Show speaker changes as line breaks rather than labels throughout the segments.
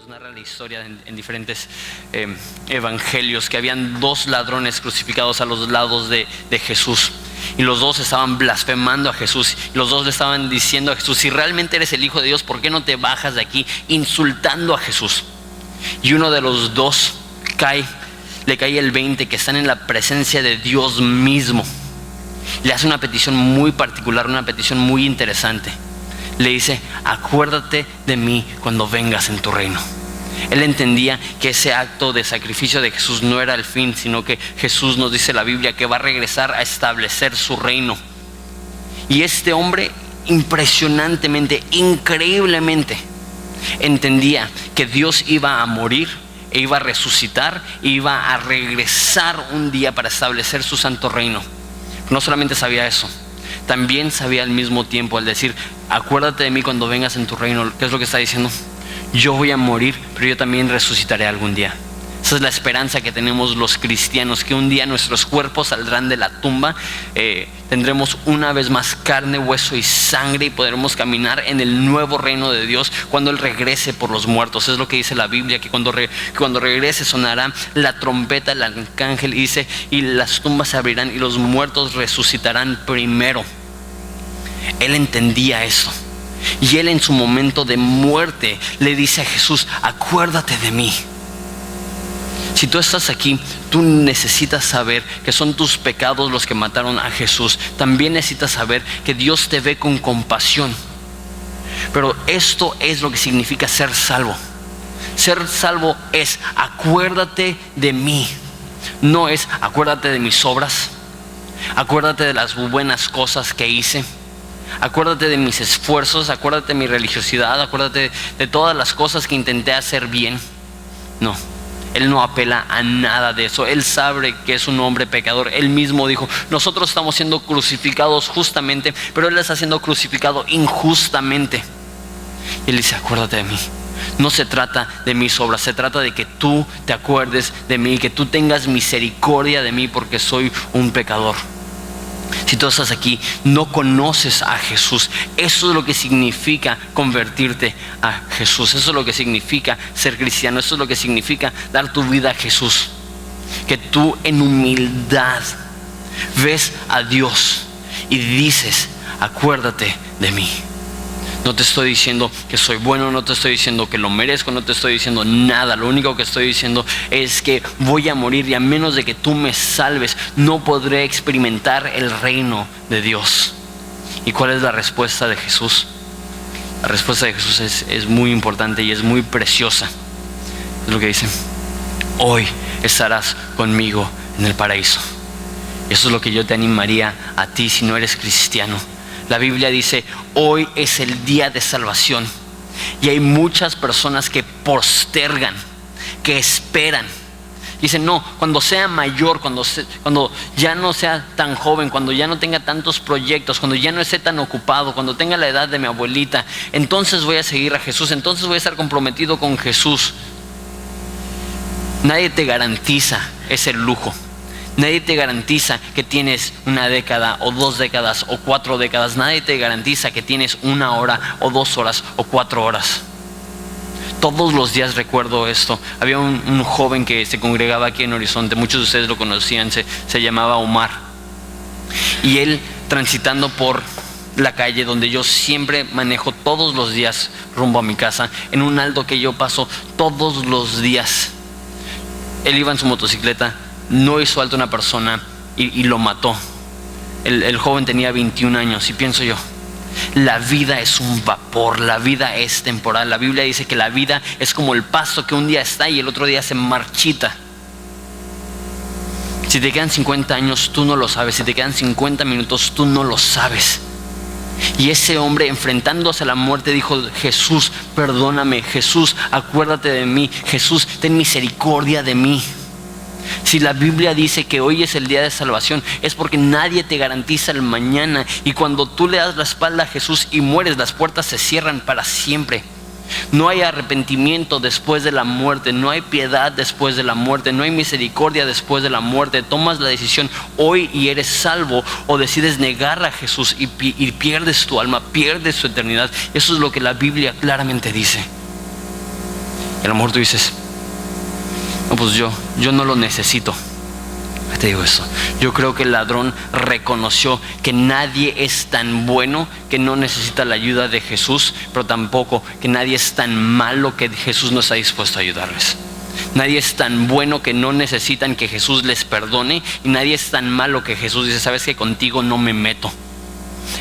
Jesús narra la historia en diferentes evangelios, que habían dos ladrones crucificados a los lados de Jesús, y los dos estaban blasfemando a Jesús, y los dos le estaban diciendo a Jesús: si realmente eres el Hijo de Dios, ¿por qué no te bajas de aquí? Insultando a Jesús. Y uno de los dos le cae el 20, que están en la presencia de Dios mismo. Le hace una petición muy particular, una petición muy interesante. Le dice: acuérdate de mí cuando vengas en tu reino. Él entendía que ese acto de sacrificio de Jesús no era el fin, sino que Jesús, nos dice la Biblia, que va a regresar a establecer su reino. Y este hombre, impresionantemente, increíblemente, entendía que Dios iba a morir, e iba a resucitar, e iba a regresar un día para establecer su santo reino. No solamente sabía eso, también sabía al mismo tiempo, al decir: acuérdate de mí cuando vengas en tu reino, ¿qué es lo que está diciendo? Yo voy a morir, pero yo también resucitaré algún día. Esa es la esperanza que tenemos los cristianos, que un día nuestros cuerpos saldrán de la tumba, tendremos una vez más carne, hueso y sangre, y podremos caminar en el nuevo reino de Dios cuando Él regrese por los muertos. Es lo que dice la Biblia, que cuando regrese sonará la trompeta, el arcángel, y dice: y las tumbas se abrirán y los muertos resucitarán primero. Él entendía eso, y él en su momento de muerte le dice a Jesús: acuérdate de mí. Si tú estás aquí, tú necesitas saber que son tus pecados los que mataron a Jesús. También necesitas saber que Dios te ve con compasión. Pero esto es lo que significa ser salvo. Ser salvo es: acuérdate de mí. No es: acuérdate de mis obras, acuérdate de las buenas cosas que hice, acuérdate de mis esfuerzos, acuérdate de mi religiosidad, acuérdate de todas las cosas que intenté hacer bien. No, Él no apela a nada de eso. Él sabe que es un hombre pecador. Él mismo dijo: nosotros estamos siendo crucificados justamente, pero Él está siendo crucificado injustamente. Y Él dice: acuérdate de mí. No se trata de mis obras, se trata de que tú te acuerdes de mí, que tú tengas misericordia de mí, porque soy un pecador. Si tú estás aquí, no conoces a Jesús. Eso es lo que significa convertirte a Jesús. Eso es lo que significa ser cristiano. Eso es lo que significa dar tu vida a Jesús. Que tú en humildad ves a Dios y dices: acuérdate de mí. No te estoy diciendo que soy bueno, no te estoy diciendo que lo merezco, no te estoy diciendo nada. Lo único que estoy diciendo es que voy a morir, y a menos de que tú me salves, no podré experimentar el reino de Dios. ¿Y cuál es la respuesta de Jesús? La respuesta de Jesús es muy importante y es muy preciosa. Es lo que dice: hoy estarás conmigo en el paraíso. Y eso es lo que yo te animaría a ti si no eres cristiano. La Biblia dice: hoy es el día de salvación. Y hay muchas personas que postergan, que esperan. Dicen: no, cuando sea mayor, cuando ya no sea tan joven, cuando ya no tenga tantos proyectos, cuando ya no esté tan ocupado, cuando tenga la edad de mi abuelita, entonces voy a seguir a Jesús, entonces voy a estar comprometido con Jesús. Nadie te garantiza ese lujo. Nadie te garantiza que tienes una década o 2 décadas o 4 décadas. Nadie te garantiza que tienes 1 hora o 2 horas o 4 horas. Todos los días recuerdo esto. Había un joven que se congregaba aquí en Horizonte. Muchos de ustedes lo conocían. Se llamaba Omar. Y él, transitando por la calle donde yo siempre manejo todos los días rumbo a mi casa, en un alto que yo paso todos los días, él iba en su motocicleta. No hizo alto una persona y lo mató. El joven tenía 21 años. Y pienso yo: la vida es un vapor, la vida es temporal. La Biblia dice que la vida es como el pasto, que un día está y el otro día se marchita. Si te quedan 50 años, tú no lo sabes. Si te quedan 50 minutos, tú no lo sabes. Y ese hombre, enfrentándose a la muerte, dijo: Jesús, perdóname. Jesús, acuérdate de mí. Jesús, ten misericordia de mí. Si la Biblia dice que hoy es el día de salvación, es porque nadie te garantiza el mañana. Y cuando tú le das la espalda a Jesús y mueres, las puertas se cierran para siempre. No hay arrepentimiento después de la muerte, no hay piedad después de la muerte, no hay misericordia después de la muerte. Tomas la decisión hoy y eres salvo, o decides negar a Jesús y pierdes tu alma, pierdes tu eternidad. Eso es lo que la Biblia claramente dice. Y a lo mejor tú dices, no, pues yo no lo necesito. Te digo eso, yo creo que el ladrón reconoció que nadie es tan bueno que no necesita la ayuda de Jesús, pero tampoco que nadie es tan malo que Jesús no está dispuesto a ayudarles. Nadie es tan bueno que no necesitan que Jesús les perdone, y nadie es tan malo que Jesús dice, sabes que contigo no me meto.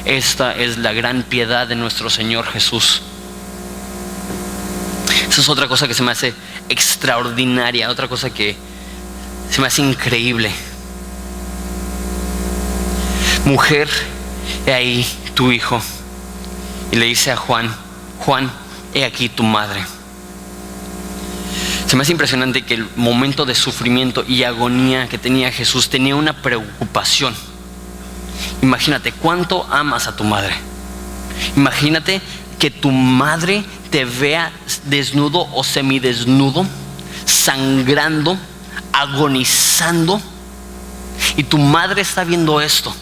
Esta es la gran piedad de nuestro Señor Jesús. Esa es otra cosa que se me hace extraordinaria, otra cosa que se me hace increíble. Mujer, he ahí tu hijo. Y le dice a Juan, Juan, he aquí tu madre. Se me hace impresionante que el momento de sufrimiento y agonía que tenía Jesús tenía una preocupación. Imagínate cuánto amas a tu madre. Imagínate que tu madre te vea desnudo o semidesnudo, sangrando, agonizando, y tu madre está viendo esto.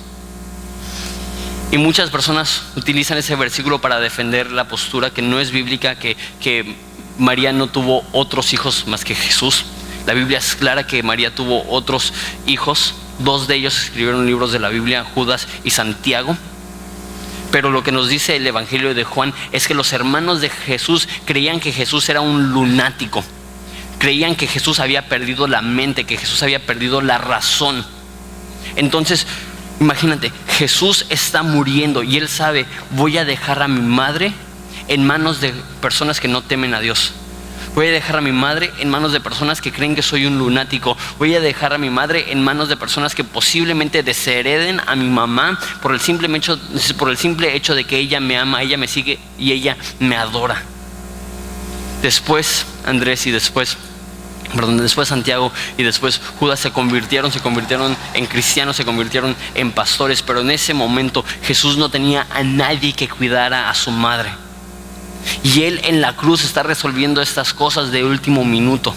Y muchas personas utilizan ese versículo para defender la postura que no es bíblica, que María no tuvo otros hijos más que Jesús. La Biblia es clara que María tuvo otros hijos. 2 de ellos escribieron libros de la Biblia, Judas y Santiago. Pero lo que nos dice el Evangelio de Juan es que los hermanos de Jesús creían que Jesús era un lunático. Creían que Jesús había perdido la mente, que Jesús había perdido la razón. Entonces, imagínate, Jesús está muriendo y él sabe, voy a dejar a mi madre en manos de personas que no temen a Dios. Voy a dejar a mi madre en manos de personas que creen que soy un lunático. Voy a dejar a mi madre en manos de personas que posiblemente deshereden a mi mamá por el simple hecho de que ella me ama, ella me sigue y ella me adora. Después Andrés y después Santiago y después Judas se convirtieron en cristianos, se convirtieron en pastores, pero en ese momento Jesús no tenía a nadie que cuidara a su madre. Y él en la cruz está resolviendo estas cosas de último minuto,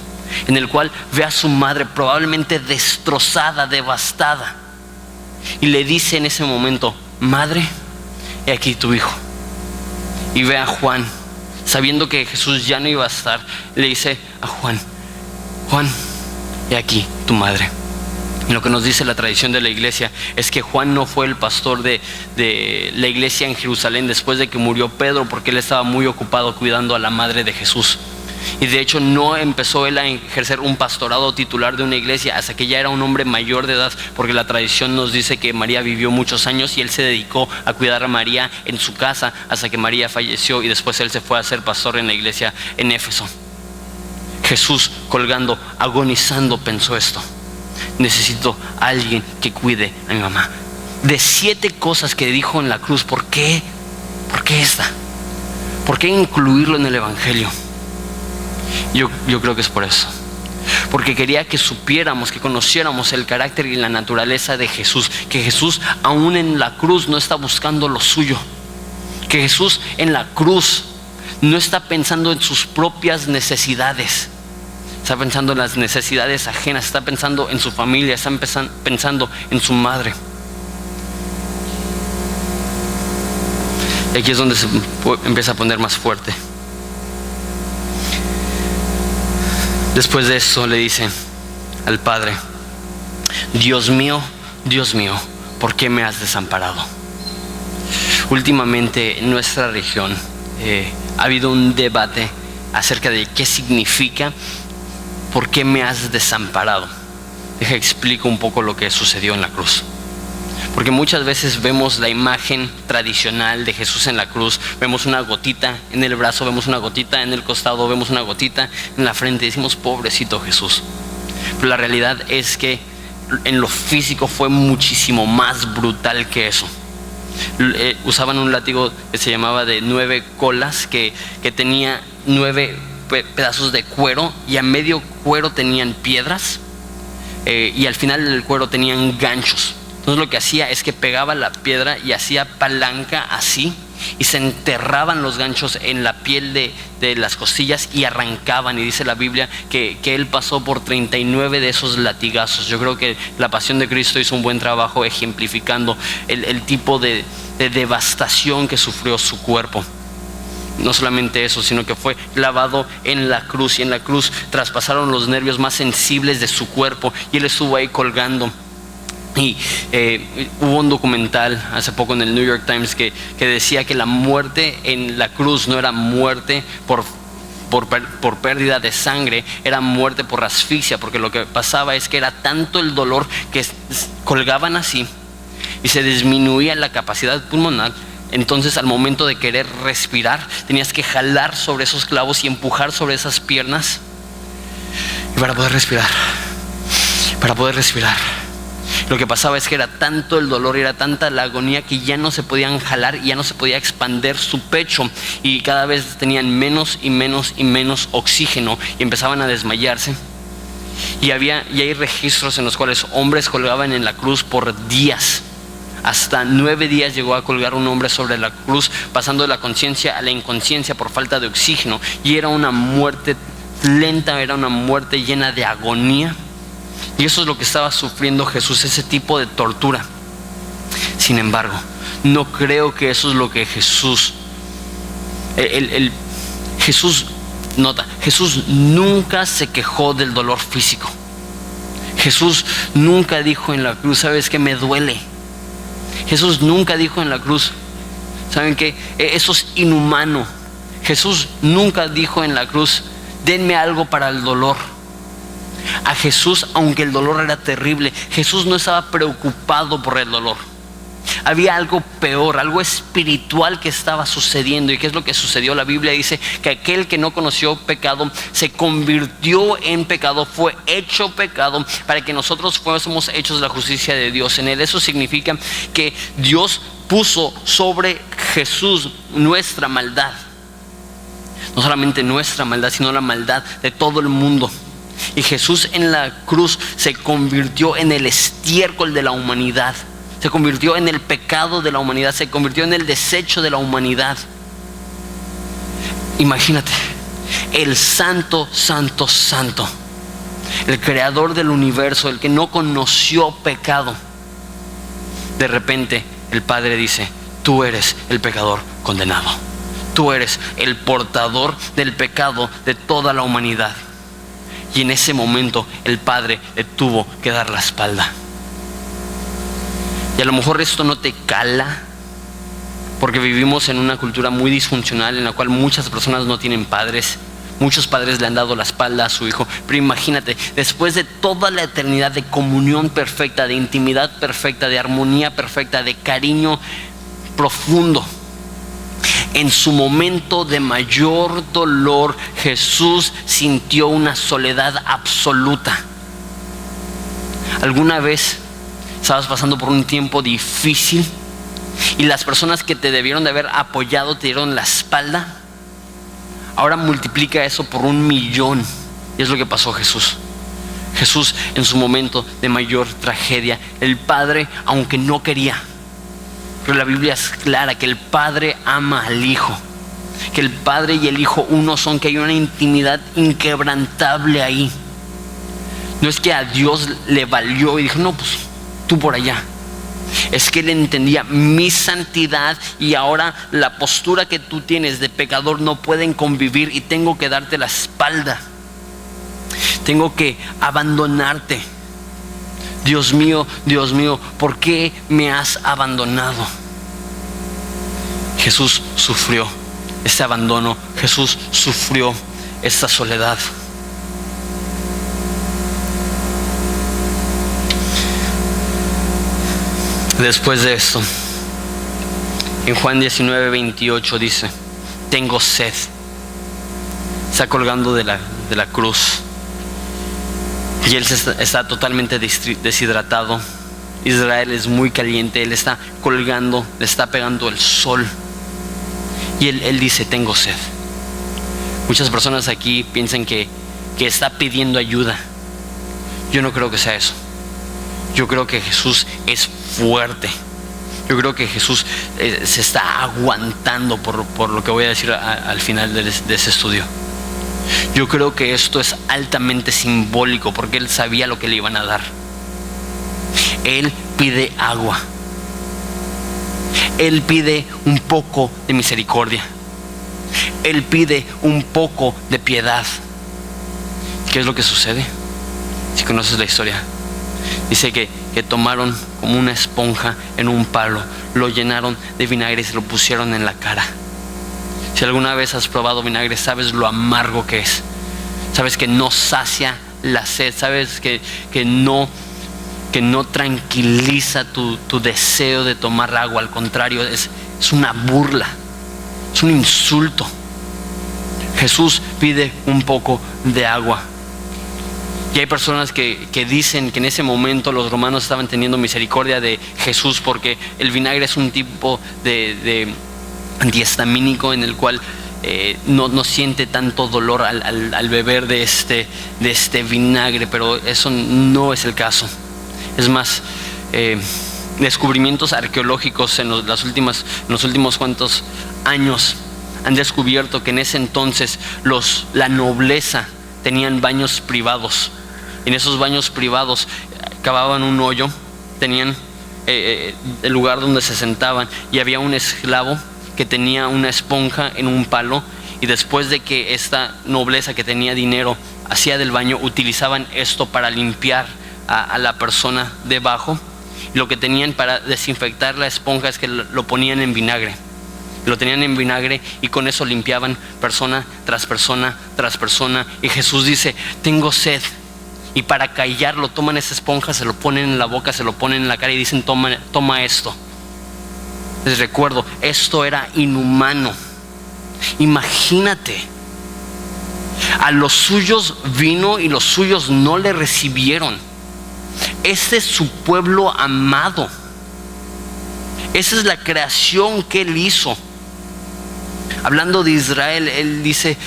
en el cual ve a su madre probablemente destrozada, devastada, y le dice en ese momento, madre, he aquí tu hijo. Y ve a Juan, sabiendo que Jesús ya no iba a estar, le dice a Juan, Juan, he aquí tu madre. Y lo que nos dice la tradición de la iglesia es que Juan no fue el pastor de la iglesia en Jerusalén después de que murió Pedro, porque él estaba muy ocupado cuidando a la madre de Jesús. Y de hecho no empezó él a ejercer un pastorado titular de una iglesia hasta que ya era un hombre mayor de edad, porque la tradición nos dice que María vivió muchos años y él se dedicó a cuidar a María en su casa hasta que María falleció, y después él se fue a ser pastor en la iglesia en Éfeso. Jesús, colgando, agonizando, pensó esto: necesito a alguien que cuide a mi mamá. De 7 cosas que dijo en la cruz, ¿por qué esta? ¿Por qué incluirlo en el Evangelio? Yo creo que es por eso. Porque quería que supiéramos, que conociéramos el carácter y la naturaleza de Jesús. Que Jesús aún en la cruz no está buscando lo suyo. Que Jesús en la cruz no está pensando en sus propias necesidades. Está pensando en las necesidades ajenas, está pensando en su familia, está pensando en su madre. Y aquí es donde se empieza a poner más fuerte. Después de eso le dice al Padre: Dios mío, ¿por qué me has desamparado? Últimamente en nuestra región ha habido un debate acerca de qué significa ¿por qué me has desamparado? Explico un poco lo que sucedió en la cruz. Porque muchas veces vemos la imagen tradicional de Jesús en la cruz, vemos una gotita en el brazo, vemos una gotita en el costado, vemos una gotita en la frente y decimos, pobrecito Jesús. Pero la realidad es que en lo físico fue muchísimo más brutal que eso. Usaban un látigo que se llamaba de 9 colas, que tenía 9 pedazos de cuero, y a medio cuero tenían piedras, y al final del cuero tenían ganchos. Entonces lo que hacía es que pegaba la piedra y hacía palanca así, y se enterraban los ganchos en la piel de las costillas y arrancaban. Y dice la Biblia que él pasó por 39 de esos latigazos. Yo creo que la Pasión de Cristo hizo un buen trabajo ejemplificando el tipo de devastación que sufrió su cuerpo. No solamente eso, sino que fue clavado en la cruz, y en la cruz traspasaron los nervios más sensibles de su cuerpo, y él estuvo ahí colgando. Y hubo un documental hace poco en el New York Times que decía que la muerte en la cruz no era muerte por pérdida de sangre, era muerte por asfixia, porque lo que pasaba es que era tanto el dolor que colgaban así y se disminuía la capacidad pulmonar. Entonces, al momento de querer respirar, tenías que jalar sobre esos clavos y empujar sobre esas piernas, y para poder respirar, lo que pasaba es que era tanto el dolor y era tanta la agonía que ya no se podían jalar y ya no se podía expander su pecho, y cada vez tenían menos y menos y menos oxígeno y empezaban a desmayarse. Y hay registros en los cuales hombres colgaban en la cruz por días. Hasta 9 días llegó a colgar un hombre sobre la cruz, pasando de la conciencia a la inconsciencia por falta de oxígeno. Y era una muerte lenta, era una muerte llena de agonía. Y eso es lo que estaba sufriendo Jesús, ese tipo de tortura. Sin embargo, no creo que eso es lo que Jesús nunca se quejó del dolor físico. Jesús nunca dijo en la cruz, ¿sabes qué? Me duele. Jesús nunca dijo en la cruz, ¿saben qué? Eso es inhumano. Jesús nunca dijo en la cruz, denme algo para el dolor. A Jesús, aunque el dolor era terrible, Jesús no estaba preocupado por el dolor. Había algo peor, algo espiritual que estaba sucediendo. ¿Y qué es lo que sucedió? La Biblia dice que aquel que no conoció pecado se convirtió en pecado, fue hecho pecado para que nosotros fuésemos hechos la justicia de Dios en él. Eso significa que Dios puso sobre Jesús nuestra maldad. No solamente nuestra maldad, sino la maldad de todo el mundo. Y Jesús en la cruz se convirtió en el estiércol de la humanidad. Se convirtió en el pecado de la humanidad, se convirtió en el desecho de la humanidad. Imagínate, el santo, santo, santo, el creador del universo, el que no conoció pecado. De repente el Padre dice, tú eres el pecador condenado. Tú eres el portador del pecado de toda la humanidad. Y en ese momento el Padre le tuvo que dar la espalda. Y a lo mejor esto no te cala, porque vivimos en una cultura muy disfuncional en la cual muchas personas no tienen padres. Muchos padres le han dado la espalda a su hijo. Pero imagínate, después de toda la eternidad de comunión perfecta, de intimidad perfecta, de armonía perfecta, de cariño profundo, en su momento de mayor dolor, Jesús sintió una soledad absoluta. ¿Alguna vez estabas pasando por un tiempo difícil y las personas que te debieron de haber apoyado te dieron la espalda? Ahora multiplica eso por 1,000,000. Y es lo que pasó a Jesús. Jesús en su momento de mayor tragedia, el Padre, aunque no quería, pero la Biblia es clara que el Padre ama al Hijo, que el Padre y el Hijo uno son, que hay una intimidad inquebrantable ahí. No es que a Dios le valió y dijo, no, pues tú por allá. Es que él entendía mi santidad y ahora la postura que tú tienes de pecador no pueden convivir y tengo que darte la espalda. Tengo que abandonarte. Dios mío, ¿por qué me has abandonado? Jesús sufrió este abandono. Jesús sufrió esta soledad. Después de esto, en Juan 19:28 dice, tengo sed. Está colgando de la cruz y él está totalmente deshidratado. Israel es muy caliente, él está colgando, le está pegando el sol y él dice, tengo sed. Muchas personas aquí piensan que está pidiendo ayuda. Yo no creo que sea eso. Yo creo que Jesús es fuerte. Yo creo que Jesús se está aguantando por lo que voy a decir al final de ese estudio. Yo creo que esto es altamente simbólico porque él sabía lo que le iban a dar. Él pide agua. Él pide un poco de misericordia. Él pide un poco de piedad. ¿Qué es lo que sucede? Si conoces la historia, dice que tomaron como una esponja en un palo, lo llenaron de vinagre y se lo pusieron en la cara. Si alguna vez has probado vinagre, sabes lo amargo que es. Sabes que no sacia la sed. Sabes que no tranquiliza tu deseo de tomar agua. Al contrario, es una burla, es un insulto. Jesús pide un poco de agua. Y hay personas que dicen que en ese momento los romanos estaban teniendo misericordia de Jesús porque el vinagre es un tipo de antihistamínico en el cual no siente tanto dolor al beber de este vinagre, pero eso no es el caso. Es más, descubrimientos arqueológicos en los últimos cuantos años han descubierto que en ese entonces la nobleza tenían baños privados. En esos baños privados cavaban un hoyo, tenían el lugar donde se sentaban y había un esclavo que tenía una esponja en un palo, y después de que esta nobleza que tenía dinero hacía del baño, utilizaban esto para limpiar a la persona debajo. Y lo que tenían para desinfectar la esponja es que lo ponían en vinagre. Lo tenían en vinagre y con eso limpiaban persona tras persona tras persona. Y Jesús dice: tengo sed. Y para callarlo toman esa esponja, se lo ponen en la boca, se lo ponen en la cara y dicen: toma esto. Les recuerdo, esto era inhumano. Imagínate, a los suyos vino y los suyos no le recibieron. Ese es su pueblo amado. Esa es la creación que Él hizo. Hablando de Israel, Él dice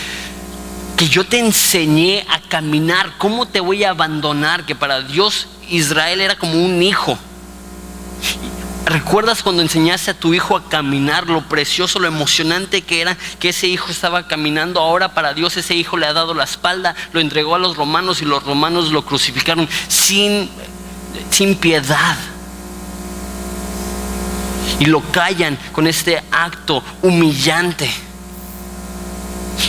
que yo te enseñé a caminar. ¿Cómo te voy a abandonar? Que para Dios Israel era como un hijo. ¿Recuerdas cuando enseñaste a tu hijo a caminar? Lo precioso, lo emocionante que era que ese hijo estaba caminando. Ahora para Dios ese hijo le ha dado la espalda, lo entregó a los romanos y los romanos lo crucificaron sin piedad. Y lo callan con este acto humillante.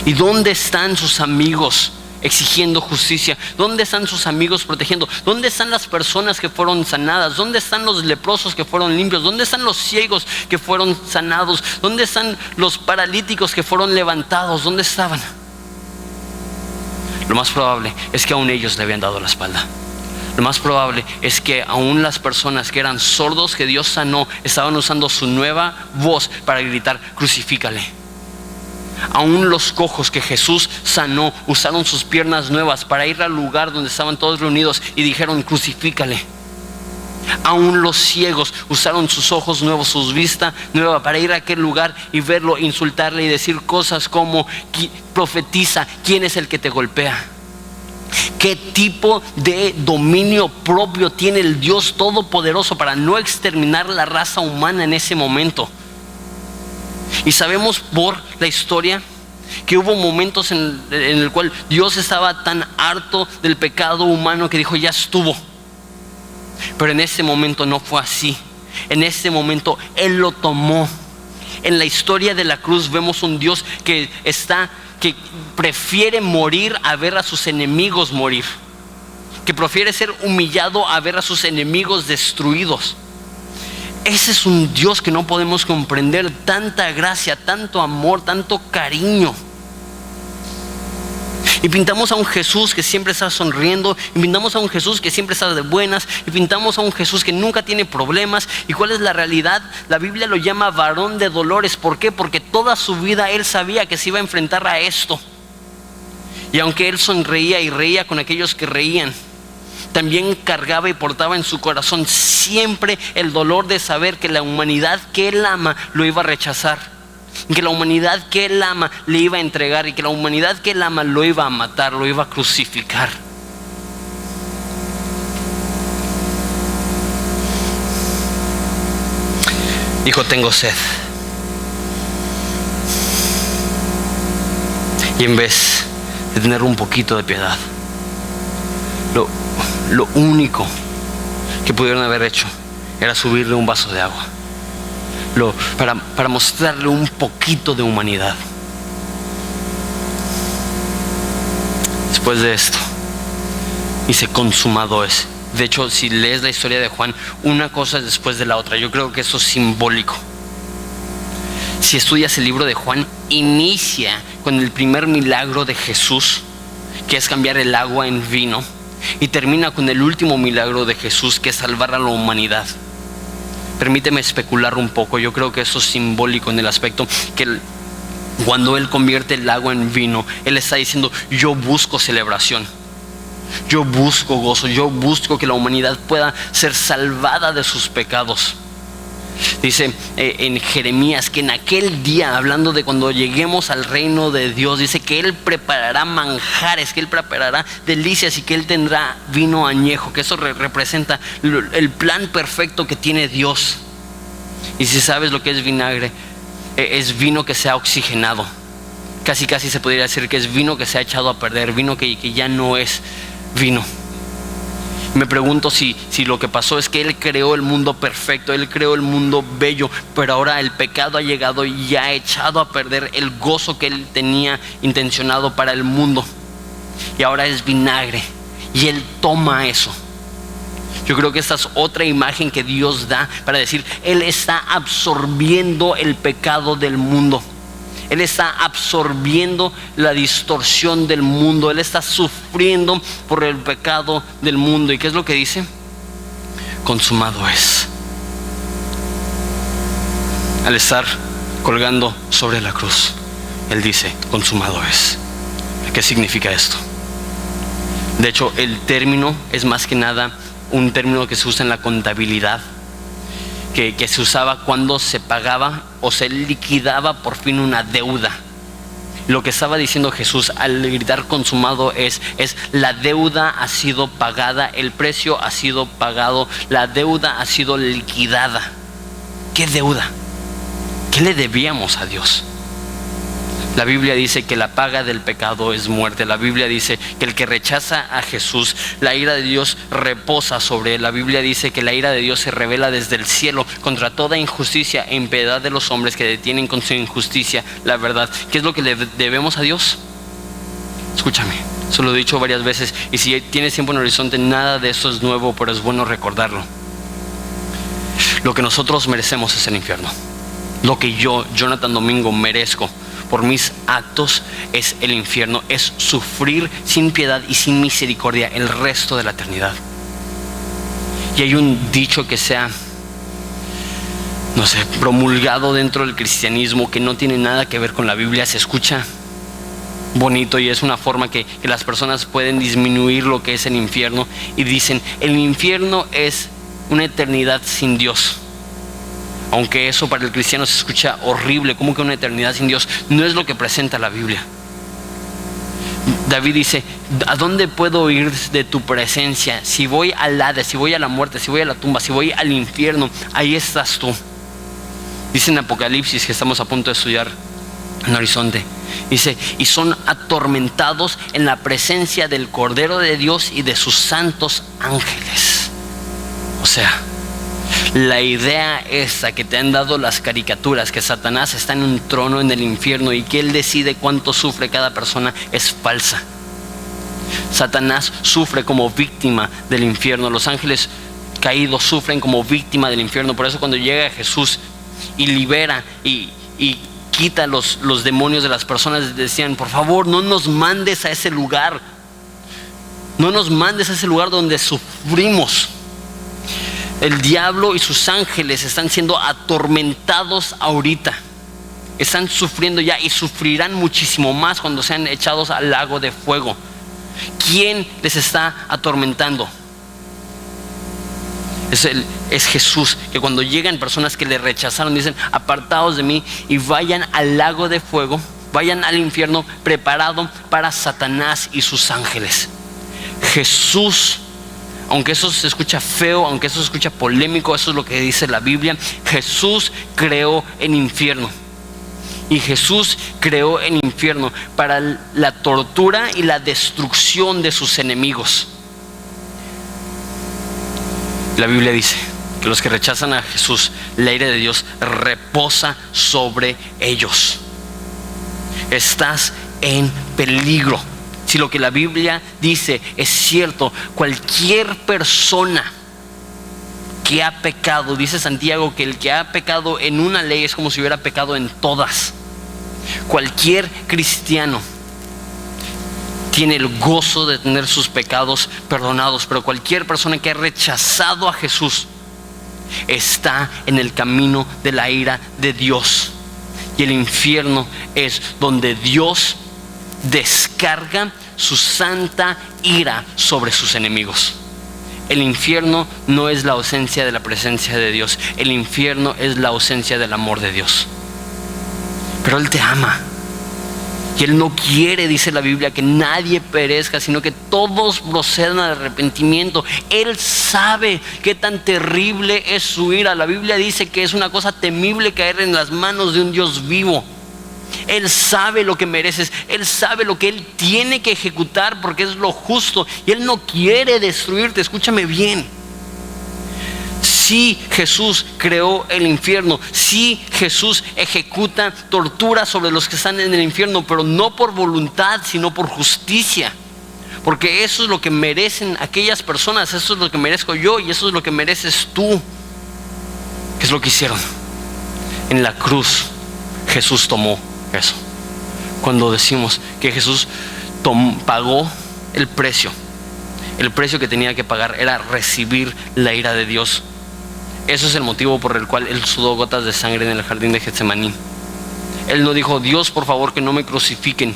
¿Y dónde están sus amigos exigiendo justicia? ¿Dónde están sus amigos protegiendo? ¿Dónde están las personas que fueron sanadas? ¿Dónde están los leprosos que fueron limpios? ¿Dónde están los ciegos que fueron sanados? ¿Dónde están los paralíticos que fueron levantados? ¿Dónde estaban? Lo más probable es que aún ellos le habían dado la espalda. Lo más probable es que aún las personas que eran sordos, que Dios sanó, estaban usando su nueva voz para gritar: crucifícale. Aún los cojos que Jesús sanó usaron sus piernas nuevas para ir al lugar donde estaban todos reunidos y dijeron: crucifícale. Aún los ciegos usaron sus ojos nuevos, su vista nueva para ir a aquel lugar y verlo, insultarle y decir cosas como: profetiza, ¿quién es el que te golpea? ¿Qué tipo de dominio propio tiene el Dios Todopoderoso para no exterminar la raza humana en ese momento? Y sabemos por la historia que hubo momentos en el cual Dios estaba tan harto del pecado humano que dijo: ya estuvo. Pero en ese momento no fue así. En ese momento Él lo tomó. En la historia de la cruz vemos un Dios que prefiere morir a ver a sus enemigos morir, que prefiere ser humillado a ver a sus enemigos destruidos. Ese es un Dios que no podemos comprender. Tanta gracia, tanto amor, tanto cariño. Y pintamos a un Jesús que siempre está sonriendo, y pintamos a un Jesús que siempre está de buenas, y pintamos a un Jesús que nunca tiene problemas. ¿Y cuál es la realidad? La Biblia lo llama varón de dolores. ¿Por qué? Porque toda su vida Él sabía que se iba a enfrentar a esto. Y aunque Él sonreía y reía con aquellos que reían, también cargaba y portaba en su corazón siempre el dolor de saber que la humanidad que Él ama lo iba a rechazar, que la humanidad que Él ama le iba a entregar, y que la humanidad que Él ama lo iba a matar, lo iba a crucificar. Dijo: tengo sed. Y en vez de tener un poquito de piedad, lo único que pudieron haber hecho era subirle un vaso de agua, para mostrarle un poquito de humanidad. Después de esto, dice consumado es. De hecho, si lees la historia de Juan, una cosa es después de la otra. Yo creo que eso es simbólico. Si estudias el libro de Juan, inicia con el primer milagro de Jesús, que es cambiar el agua en vino, y termina con el último milagro de Jesús, que es salvar a la humanidad. Permíteme especular un poco. Yo creo que eso es simbólico en el aspecto que cuando Él convierte el agua en vino, Él está diciendo: yo busco celebración, yo busco gozo, yo busco que la humanidad pueda ser salvada de sus pecados. Dice en Jeremías que en aquel día, hablando de cuando lleguemos al reino de Dios, dice que Él preparará manjares, que Él preparará delicias y que Él tendrá vino añejo, que eso representa el plan perfecto que tiene Dios. Y si sabes lo que es vinagre, es vino que se ha oxigenado. Casi se podría decir que es vino que se ha echado a perder, vino que ya no es vino. Me pregunto si lo que pasó es que Él creó el mundo perfecto, Él creó el mundo bello, pero ahora el pecado ha llegado y ha echado a perder el gozo que Él tenía intencionado para el mundo. Y ahora es vinagre y Él toma eso. Yo creo que esta es otra imagen que Dios da para decir: Él está absorbiendo el pecado del mundo. Él está absorbiendo la distorsión del mundo. Él está sufriendo por el pecado del mundo. ¿Y qué es lo que dice? Consumado es. Al estar colgando sobre la cruz, Él dice: consumado es. ¿Qué significa esto? De hecho, el término es más que nada un término que se usa en la contabilidad, que se usaba cuando se pagaba o se liquidaba por fin una deuda. Lo que estaba diciendo Jesús al gritar consumado es la deuda ha sido pagada, el precio ha sido pagado, la deuda ha sido liquidada. ¿Qué deuda? ¿Qué le debíamos a Dios? La Biblia dice que la paga del pecado es muerte. La Biblia dice que el que rechaza a Jesús, la ira de Dios reposa sobre él. La Biblia dice que la ira de Dios se revela desde el cielo contra toda injusticia e impiedad de los hombres que detienen con su injusticia la verdad. ¿Qué es lo que le debemos a Dios? Escúchame, eso lo he dicho varias veces, y si tienes tiempo en el horizonte, nada de eso es nuevo, pero es bueno recordarlo. Lo que nosotros merecemos es el infierno. Lo que yo, Jonathan Domingo, merezco por mis actos es el infierno, es sufrir sin piedad y sin misericordia el resto de la eternidad. Y hay un dicho que se ha, promulgado dentro del cristianismo, que no tiene nada que ver con la Biblia. Se escucha bonito y es una forma que las personas pueden disminuir lo que es el infierno, y dicen: el infierno es una eternidad sin Dios. Aunque eso para el cristiano se escucha horrible, como que una eternidad sin Dios, no es lo que presenta la Biblia. David dice: ¿a dónde puedo ir de tu presencia? Si voy al Hades, si voy a la muerte, si voy a la tumba, si voy al infierno, ahí estás tú. Dice en Apocalipsis, que estamos a punto de estudiar en Horizonte, dice: y son atormentados en la presencia del Cordero de Dios y de sus santos ángeles. O sea, la idea esa que te han dado las caricaturas, que Satanás está en un trono en el infierno y que él decide cuánto sufre cada persona, es falsa. Satanás sufre como víctima del infierno. Los ángeles caídos sufren como víctima del infierno. Por eso cuando llega Jesús y libera y quita los demonios de las personas, decían: por favor, no nos mandes a ese lugar. No nos mandes a ese lugar donde sufrimos. El diablo y sus ángeles están siendo atormentados ahorita. Están sufriendo ya y sufrirán muchísimo más cuando sean echados al lago de fuego. ¿Quién les está atormentando? Es Jesús, que cuando llegan personas que le rechazaron, dicen: apartaos de mí y vayan al lago de fuego, vayan al infierno preparado para Satanás y sus ángeles. Jesús, aunque eso se escucha feo, aunque eso se escucha polémico, eso es lo que dice la Biblia. Jesús creó el infierno. Y Jesús creó el infierno para la tortura y la destrucción de sus enemigos. La Biblia dice que los que rechazan a Jesús, la ira de Dios reposa sobre ellos. Estás en peligro Si lo que la Biblia dice es cierto, cualquier persona que ha pecado, dice Santiago que el que ha pecado en una ley es como si hubiera pecado en todas. Cualquier cristiano tiene el gozo de tener sus pecados perdonados, pero cualquier persona que ha rechazado a Jesús está en el camino de la ira de Dios. Y el infierno es donde Dios descarga su santa ira sobre sus enemigos. El infierno no es la ausencia de la presencia de Dios. El infierno es la ausencia del amor de Dios. Pero Él te ama. Y Él no quiere, dice la Biblia, que nadie perezca, sino que todos procedan al arrepentimiento. Él sabe qué tan terrible es su ira. La Biblia dice que es una cosa temible caer en las manos de un Dios vivo. Él sabe lo que mereces. Él sabe lo que Él tiene que ejecutar porque es lo justo. Y Él no quiere destruirte. Escúchame bien. Sí, Jesús creó el infierno. Sí, Jesús ejecuta tortura sobre los que están en el infierno, pero no por voluntad, sino por justicia. Porque eso es lo que merecen aquellas personas, eso es lo que merezco yo y eso es lo que mereces tú. ¿Qué es lo que hicieron? En la cruz, Jesús tomó eso. Cuando decimos que Jesús pagó el precio que tenía que pagar era recibir la ira de Dios. Eso es el motivo por el cual Él sudó gotas de sangre en el jardín de Getsemaní. Él no dijo: Dios, por favor, que no me crucifiquen.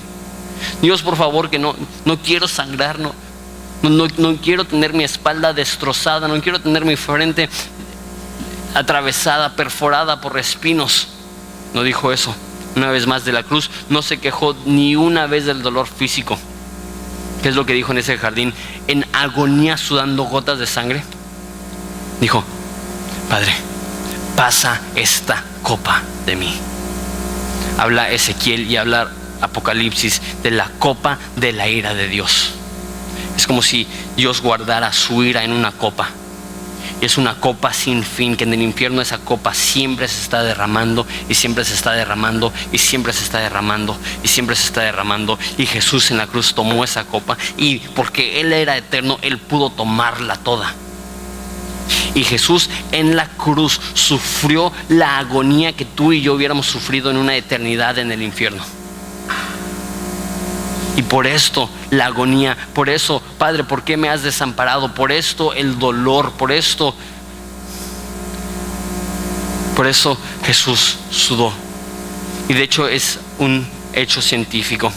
Dios, por favor, que no quiero sangrar, no quiero tener mi espalda destrozada, no quiero tener mi frente atravesada, perforada por espinos. No dijo eso. Una vez más, de la cruz no se quejó ni una vez del dolor físico. ¿Qué es lo que dijo en ese jardín? En agonía, sudando gotas de sangre, dijo: Padre, pasa esta copa de mí. Habla Ezequiel y habla Apocalipsis de la copa de la ira de Dios. Es como si Dios guardara su ira en una copa. Y es una copa sin fin, que en el infierno esa copa siempre se está derramando y siempre se está derramando y siempre se está derramando y siempre se está derramando. Y Jesús en la cruz tomó esa copa y porque Él era eterno, Él pudo tomarla toda. Y Jesús en la cruz sufrió la agonía que tú y yo hubiéramos sufrido en una eternidad en el infierno. Y por esto la agonía, por eso, Padre, ¿por qué me has desamparado? Por esto el dolor, por eso Jesús sudó. Y de hecho es un hecho científico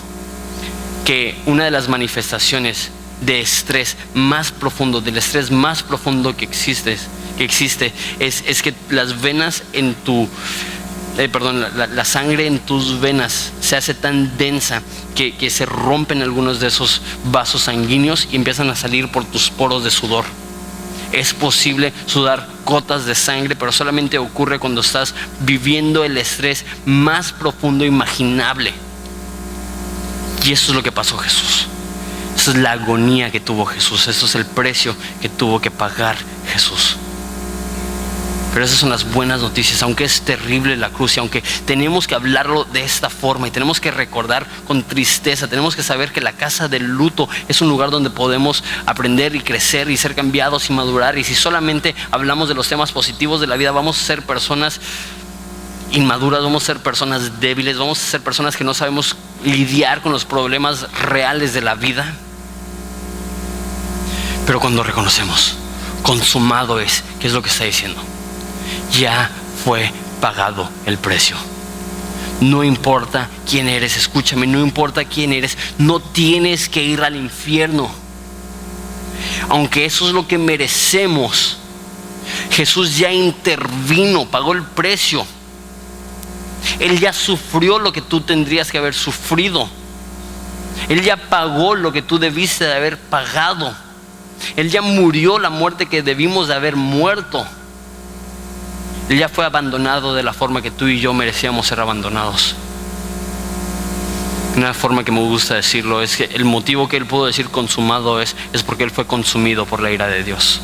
que una de las manifestaciones de estrés más profundo, del estrés más profundo que existe es que las venas en la sangre en tus venas se hace tan densa que se rompen algunos de esos vasos sanguíneos y empiezan a salir por tus poros de sudor. Es posible sudar gotas de sangre, pero solamente ocurre cuando estás viviendo el estrés más profundo imaginable. Y eso es lo que pasó Jesús. Esa es la agonía que tuvo Jesús. Eso es el precio que tuvo que pagar Jesús. Pero esas son las buenas noticias. Aunque es terrible la cruz y aunque tenemos que hablarlo de esta forma y tenemos que recordar con tristeza, tenemos que saber que la casa del luto es un lugar donde podemos aprender y crecer y ser cambiados y madurar. Y si solamente hablamos de los temas positivos de la vida, vamos a ser personas inmaduras, vamos a ser personas débiles, vamos a ser personas que no sabemos lidiar con los problemas reales de la vida. Pero cuando reconocemos, consumado es, ¿qué es lo que está diciendo? Ya fue pagado el precio. No importa quién eres, escúchame, no importa quién eres, no tienes que ir al infierno. Aunque eso es lo que merecemos, Jesús ya intervino, pagó el precio. Él ya sufrió lo que tú tendrías que haber sufrido. Él ya pagó lo que tú debiste de haber pagado. Él ya murió la muerte que debimos de haber muerto. Él ya fue abandonado de la forma que tú y yo merecíamos ser abandonados. Una forma que me gusta decirlo es que el motivo que Él pudo decir consumado es porque Él fue consumido por la ira de Dios.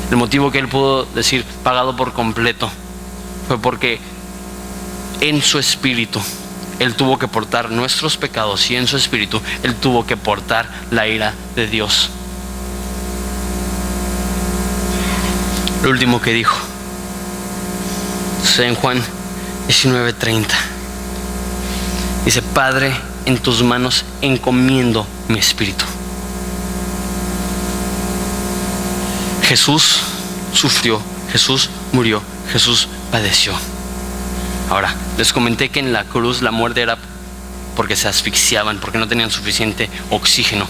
El motivo que Él pudo decir pagado por completo fue porque en su espíritu Él tuvo que portar nuestros pecados y en su espíritu Él tuvo que portar la ira de Dios. Lo último que dijo en Juan 19:30 dice: Padre, en tus manos encomiendo mi espíritu. Jesús sufrió, Jesús murió, Jesús padeció. Ahora, les comenté que en la cruz la muerte era porque se asfixiaban, porque no tenían suficiente oxígeno.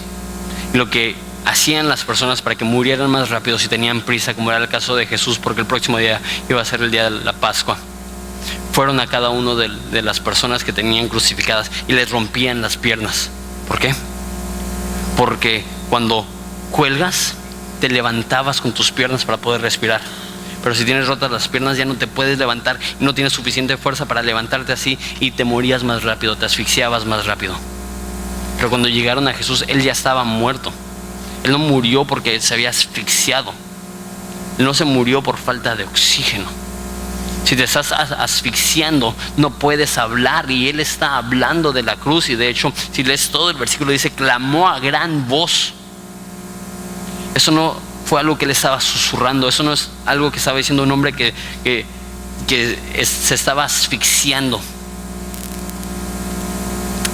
Y lo que hacían las personas para que murieran más rápido si tenían prisa, como era el caso de Jesús, porque el próximo día iba a ser el día de la Pascua, fueron a cada uno de las personas que tenían crucificadas y les rompían las piernas. ¿Por qué? Porque cuando cuelgas te levantabas con tus piernas para poder respirar, pero si tienes rotas las piernas ya no te puedes levantar y no tienes suficiente fuerza para levantarte así, y te morías más rápido, te asfixiabas más rápido. Pero cuando llegaron a Jesús, Él ya estaba muerto. Él no murió porque se había asfixiado. Él no se murió por falta de oxígeno. Si te estás asfixiando, no puedes hablar, y Él está hablando de la cruz. Y de hecho, si lees todo el versículo, dice: clamó a gran voz. Eso no fue algo que Él estaba susurrando. Eso no es algo que estaba diciendo un hombre que se estaba asfixiando.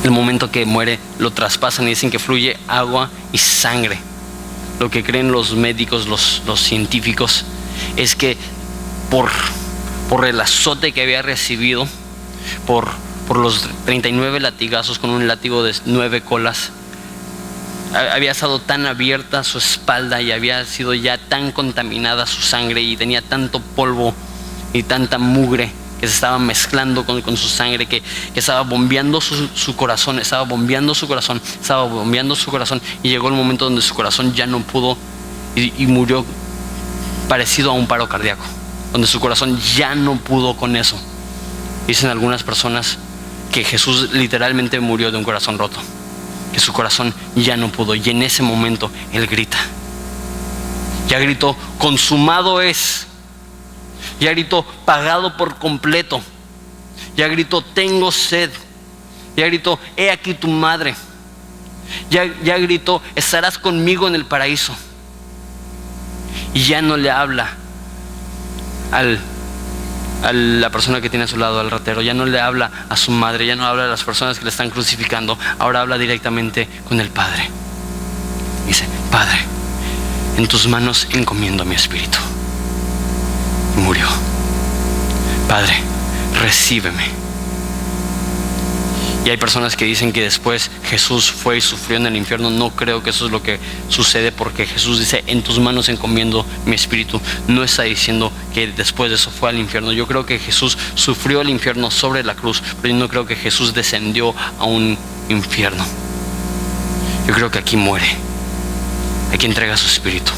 El momento que muere, lo traspasan y dicen que fluye agua y sangre. Lo que creen los médicos, los científicos, es que por el azote que había recibido, por los 39 latigazos con un látigo de 9 colas, había estado tan abierta su espalda y había sido ya tan contaminada su sangre, y tenía tanto polvo y tanta mugre que se estaba mezclando con su sangre, que estaba bombeando su corazón, estaba bombeando su corazón, y llegó el momento donde su corazón ya no pudo, y murió parecido a un paro cardíaco, donde su corazón ya no pudo con eso. Dicen algunas personas que Jesús literalmente murió de un corazón roto, que su corazón ya no pudo, y en ese momento Él grita. Ya gritó: consumado es. Ya gritó: pagado por completo. Ya gritó: tengo sed. Ya gritó: he aquí tu madre. Ya gritó: estarás conmigo en el paraíso. Y ya no le habla a la persona que tiene a su lado, al ratero, ya no le habla a su madre, ya no habla a las personas que le están crucificando. Ahora habla directamente con el Padre. Dice: Padre, en tus manos encomiendo mi espíritu. Murió. Padre, recíbeme. Y hay personas que dicen que después Jesús fue y sufrió en el infierno. No creo que eso es lo que sucede, porque Jesús dice: en tus manos encomiendo mi espíritu. No está diciendo que después de eso fue al infierno. Yo creo que Jesús sufrió el infierno sobre la cruz, pero yo no creo que Jesús descendió a un infierno. Yo creo que aquí muere, aquí entrega su espíritu.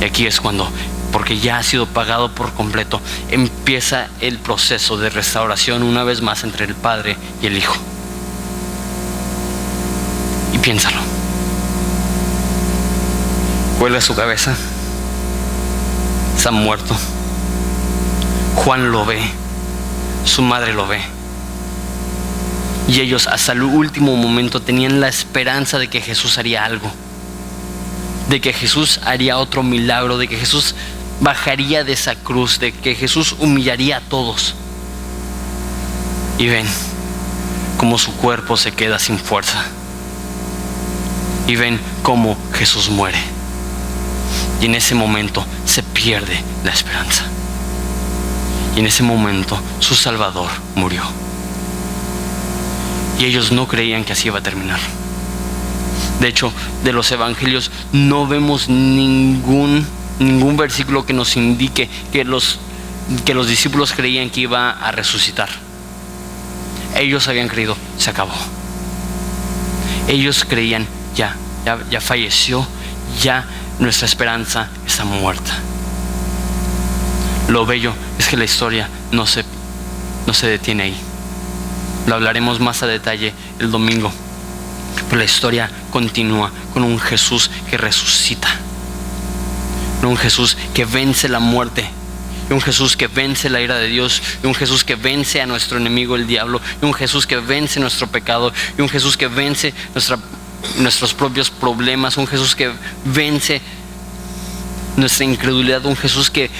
Y aquí es cuando, porque ya ha sido pagado por completo, empieza el proceso de restauración una vez más entre el Padre y el Hijo. Y piénsalo. Cuelga su cabeza, está muerto. Juan lo ve, su madre lo ve, y ellos hasta el último momento tenían la esperanza de que Jesús haría algo, de que Jesús haría otro milagro, de que Jesús bajaría de esa cruz, de que Jesús humillaría a todos. Y ven cómo su cuerpo se queda sin fuerza, y ven cómo Jesús muere. Y en ese momento se pierde la esperanza, y en ese momento su Salvador murió. Y ellos no creían que así iba a terminar. De hecho, de los evangelios no vemos ningún versículo que nos indique que los discípulos creían que iba a resucitar. Ellos habían creído: se acabó. Ellos creían: ya falleció, ya nuestra esperanza está muerta. Lo bello es que la historia no se detiene ahí. Lo hablaremos más a detalle el domingo. Pero la historia continúa con un Jesús que resucita, con un Jesús que vence la muerte, y un Jesús que vence la ira de Dios, y un Jesús que vence a nuestro enemigo el diablo, y un Jesús que vence nuestro pecado, y un Jesús que vence nuestros propios problemas, un Jesús que vence nuestra incredulidad, un Jesús que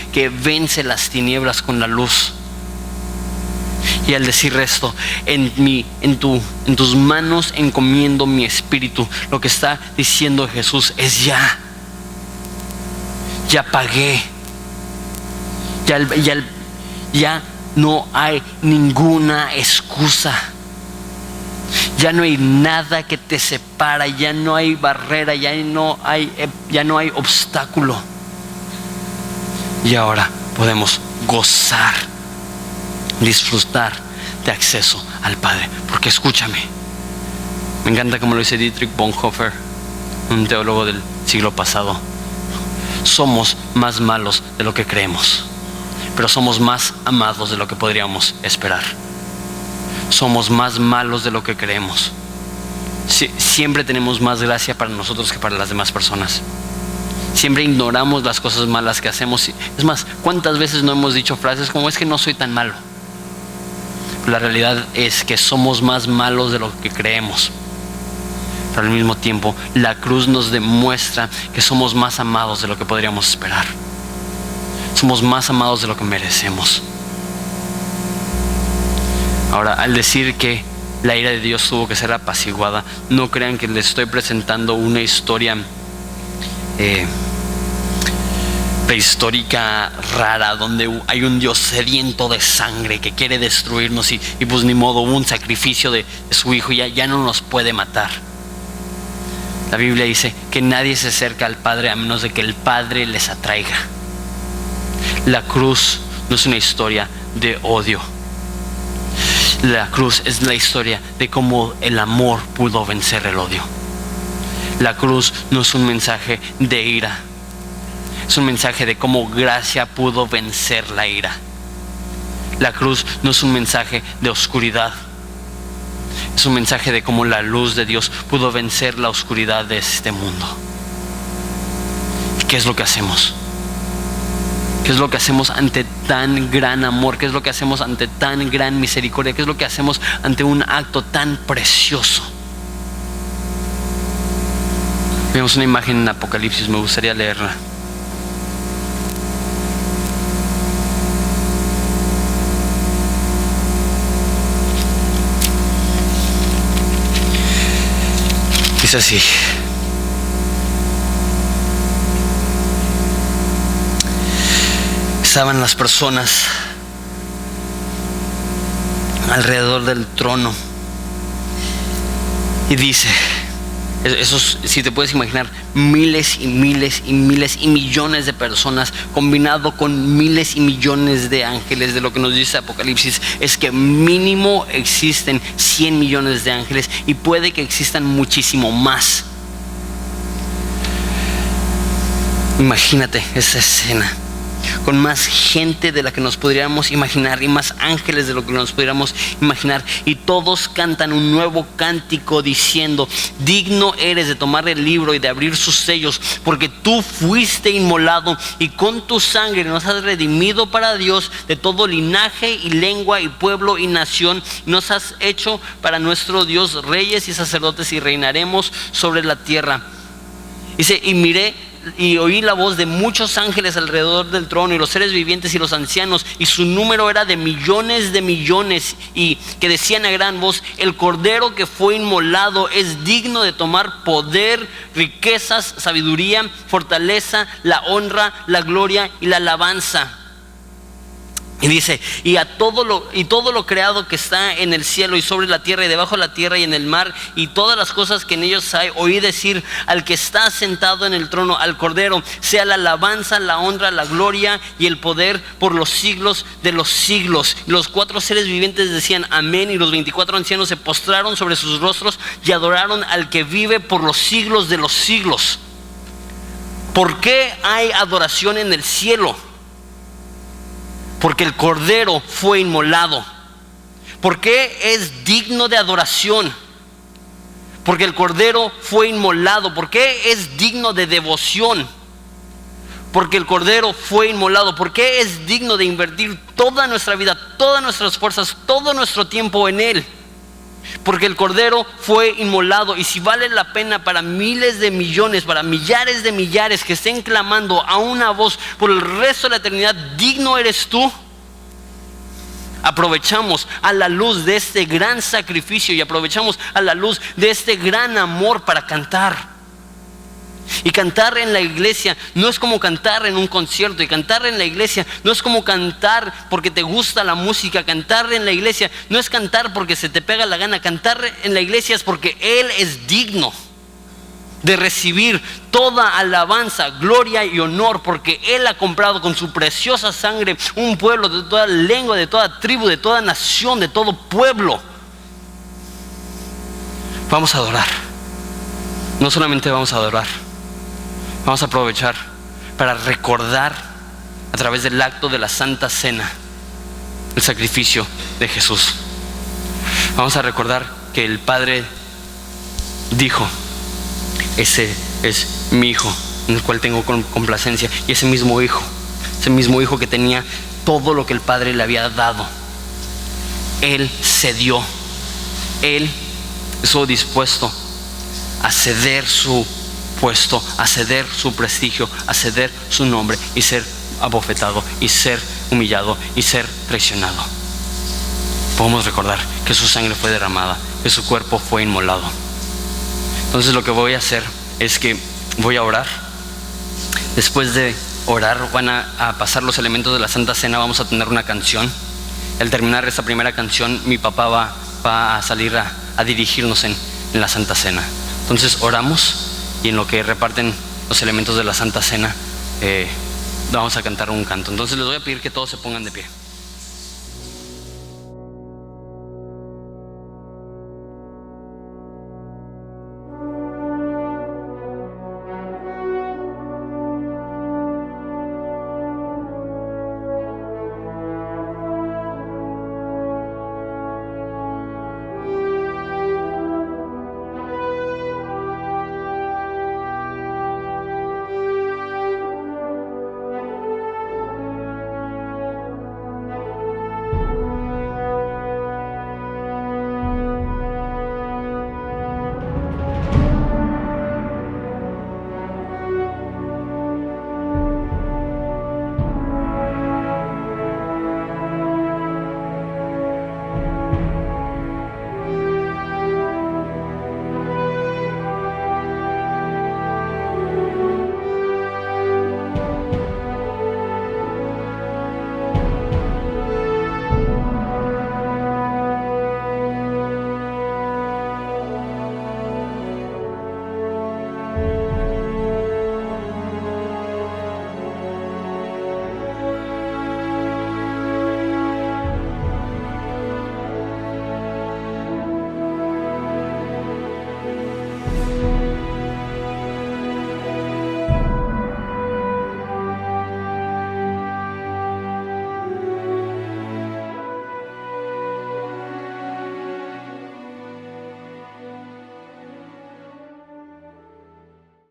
vence las tinieblas con la luz. Y al decir esto, en tus manos encomiendo mi espíritu, lo que está diciendo Jesús es ya pagué, ya no hay ninguna excusa, ya no hay nada que te separa, ya no hay barrera, ya no hay obstáculo. Y ahora podemos gozar, disfrutar de acceso al Padre. Porque escúchame, me encanta como lo dice Dietrich Bonhoeffer, un teólogo del siglo pasado: somos más malos de lo que creemos, pero somos más amados de lo que podríamos esperar. Somos más malos de lo que creemos. Siempre tenemos más gracia para nosotros que para las demás personas. Siempre ignoramos las cosas malas que hacemos. Es más, ¿cuántas veces no hemos dicho frases como es que no soy tan malo? La realidad es que somos más malos de lo que creemos. Pero al mismo tiempo, la cruz nos demuestra que somos más amados de lo que podríamos esperar. Somos más amados de lo que merecemos. Ahora, al decir que la ira de Dios tuvo que ser apaciguada, no crean que les estoy presentando una historia prehistórica rara, donde hay un Dios sediento de sangre que quiere destruirnos y pues ni modo, hubo un sacrificio de su hijo y ya no nos puede matar. La Biblia dice que nadie se acerca al Padre a menos de que el Padre les atraiga. La cruz no es una historia de odio. La cruz es la historia de cómo el amor pudo vencer el odio. La cruz no es un mensaje de ira, es un mensaje de cómo gracia pudo vencer la ira. La cruz no es un mensaje de oscuridad, es un mensaje de cómo la luz de Dios pudo vencer la oscuridad de este mundo. ¿Y qué es lo que hacemos? ¿Qué es lo que hacemos ante tan gran amor? ¿Qué es lo que hacemos ante tan gran misericordia? ¿Qué es lo que hacemos ante un acto tan precioso? Vemos una imagen en Apocalipsis, me gustaría leerla. Dice así: estaban las personas alrededor del trono y dice, esos, si te puedes imaginar, miles y miles y miles y millones de personas combinado con miles y millones de ángeles. De lo que nos dice Apocalipsis es que mínimo existen 100 millones de ángeles y puede que existan muchísimo más. Imagínate esa escena, con más gente de la que nos podríamos imaginar y más ángeles de lo que nos podríamos imaginar, y todos cantan un nuevo cántico diciendo: digno eres de tomar el libro y de abrir sus sellos, porque tú fuiste inmolado y con tu sangre nos has redimido para Dios de todo linaje y lengua y pueblo y nación. Nos has hecho para nuestro Dios reyes y sacerdotes y reinaremos sobre la tierra. Dice: y miré y oí la voz de muchos ángeles alrededor del trono y los seres vivientes y los ancianos, y su número era de millones, y que decían a gran voz: el cordero que fue inmolado es digno de tomar poder, riquezas, sabiduría, fortaleza, la honra, la gloria y la alabanza. Y dice: y todo lo creado que está en el cielo y sobre la tierra y debajo de la tierra y en el mar y todas las cosas que en ellos hay, oí decir al que está sentado en el trono, al Cordero, sea la alabanza, la honra, la gloria y el poder por los siglos de los siglos. Y los 4 seres vivientes decían: amén. Y los 24 ancianos se postraron sobre sus rostros y adoraron al que vive por los siglos de los siglos. ¿Por qué hay adoración en el cielo? Porque el Cordero fue inmolado. ¿Por qué es digno de adoración? Porque el Cordero fue inmolado. ¿Por qué es digno de devoción? Porque el Cordero fue inmolado. Porque es digno de invertir toda nuestra vida, todas nuestras fuerzas, todo nuestro tiempo en Él. Porque el Cordero fue inmolado. Y si vale la pena para miles de millones, para millares de millares que estén clamando a una voz por el resto de la eternidad, digno eres tú. Aprovechamos a la luz de este gran sacrificio y aprovechamos a la luz de este gran amor para cantar. Y cantar en la iglesia no es como cantar en un concierto. Y cantar en la iglesia no es como cantar porque te gusta la música. Cantar en la iglesia no es cantar porque se te pega la gana. Cantar en la iglesia es porque Él es digno de recibir toda alabanza, gloria y honor, porque Él ha comprado con su preciosa sangre un pueblo de toda lengua, de toda tribu, de toda nación, de todo pueblo. Vamos a adorar. No solamente vamos a adorar, vamos a aprovechar para recordar a través del acto de la Santa Cena el sacrificio de Jesús. Vamos a recordar que el Padre dijo: ese es mi Hijo, en el cual tengo complacencia. Y ese mismo Hijo que tenía todo lo que el Padre le había dado, Él cedió. Él estuvo dispuesto a ceder su puesto, a ceder su prestigio, a ceder su nombre y ser abofetado y ser humillado y ser traicionado. Podemos recordar que su sangre fue derramada, que su cuerpo fue inmolado. Entonces lo que voy a hacer es que voy a orar. Después de orar van a pasar los elementos de la Santa Cena. Vamos a tener una canción. Al terminar esta primera canción, mi papá va a salir a dirigirnos en la Santa Cena. Entonces oramos, y en lo que reparten los elementos de la Santa Cena, vamos a cantar un canto. Entonces les voy a pedir que todos se pongan de pie.